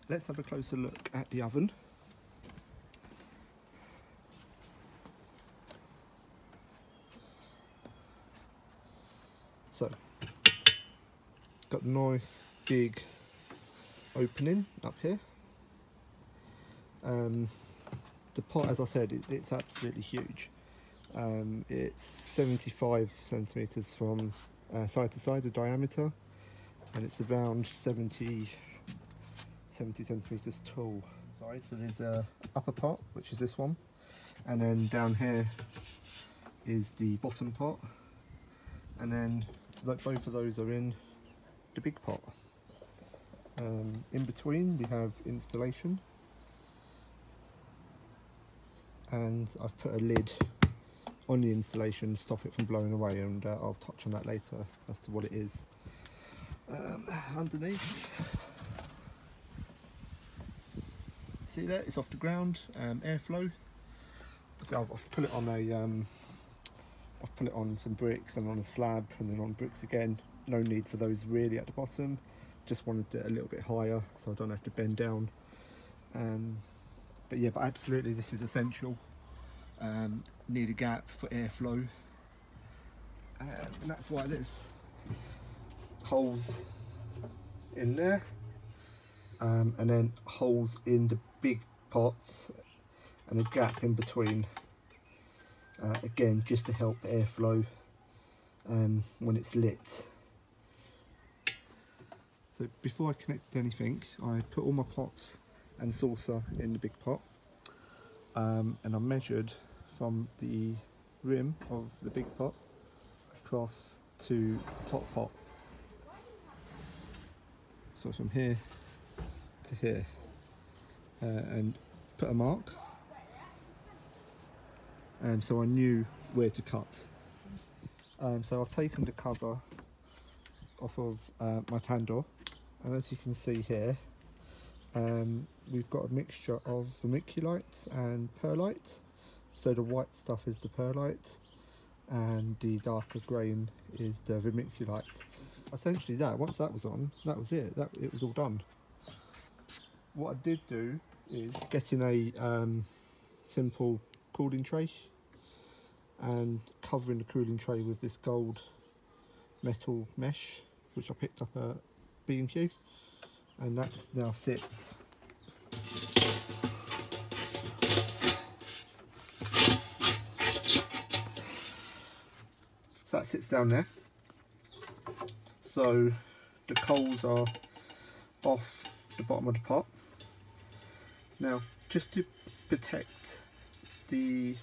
let's have a closer look at the oven. So, got a nice big opening up here. The pot, as I said, it's absolutely huge. It's 75 centimetres from side to side, the diameter, and it's around 70 centimetres tall. So there's a upper pot, which is this one, and then down here is the bottom pot, and then both of those are in the big pot. In between we have installation, and I've put a lid on the installation to stop it from blowing away, and I'll touch on that later as to what it is. Underneath, see there, it's off the ground, airflow. So I've put it on I've put it on some bricks and on a slab and then on bricks again. No need for those really at the bottom. Just wanted it a little bit higher so I don't have to bend down. But yeah, but absolutely this is essential. Need a gap for airflow, and that's why there's holes in there, and then holes in the big pots and a gap in between, again just to help airflow when it's lit. So before I connected anything, I put all my pots and saucer in the big pot, and I measured from the rim of the big pot across to top pot. So from here to here, and put a mark, so I knew where to cut. So I've taken the cover off of my Tandoor, and as you can see here, we've got a mixture of vermiculite and perlite. So the white stuff is the perlite and the darker grain is the vermiculite. Essentially once that was on, that was it. It was all done. What I did do is get in a simple cooling tray and covering the cooling tray with this gold metal mesh, which I picked up at B&Q, and that now sits that sits down there. So the coals are off the bottom of the pot. Now, just to protect the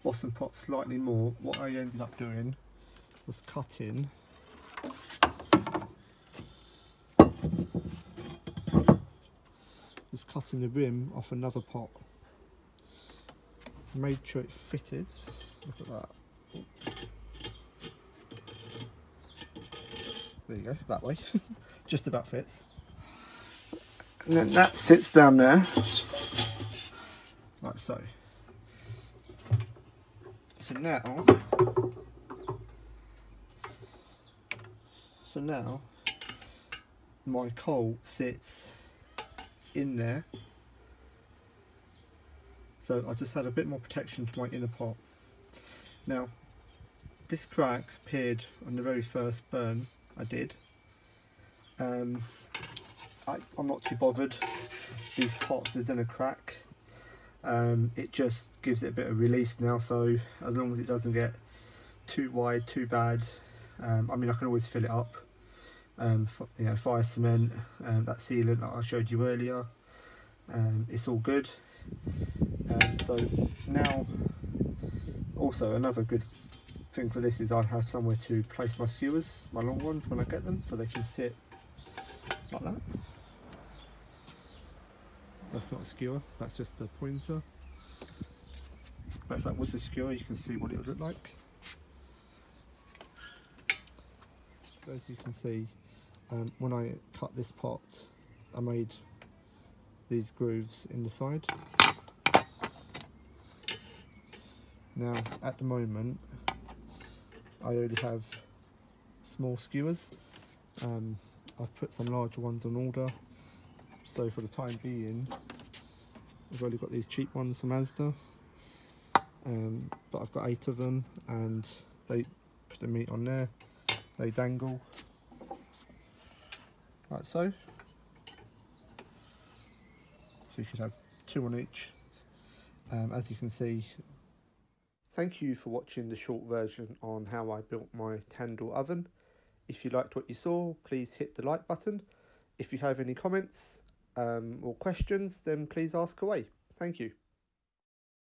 bottom pot slightly more, what I ended up doing was cutting the rim off another pot. Made sure it fitted. Look at that. There you go, that way. Just about fits. And then that sits down there, like so. So now my coal sits in there. So I just had a bit more protection to my inner pot. Now, this crack appeared on the very first burn I did. I'm not too bothered. These pots are gonna crack. It just gives it a bit of release now, so as long as it doesn't get too wide, too bad. I mean, I can always fill it up. Fire cement, that sealant that I showed you earlier. It's all good. So now, also another good thing for this is I have somewhere to place my skewers, my long ones, when I get them, so they can sit like that. That's not a skewer, that's just a pointer. But if that was a skewer, you can see what it would look like. So as you can see, when I cut this pot, I made these grooves in the side. Now, at the moment, I only have small skewers. I've put some larger ones on order, So for the time being, I've only got these cheap ones from Asda, but I've got 8 of them, and they put the meat on there, they dangle like so. So you should have 2 on each, as you can see. Thank you for watching the short version on how I built my Tandoor oven. If you liked what you saw, please hit the like button. If you have any comments or questions, then please ask away. Thank you.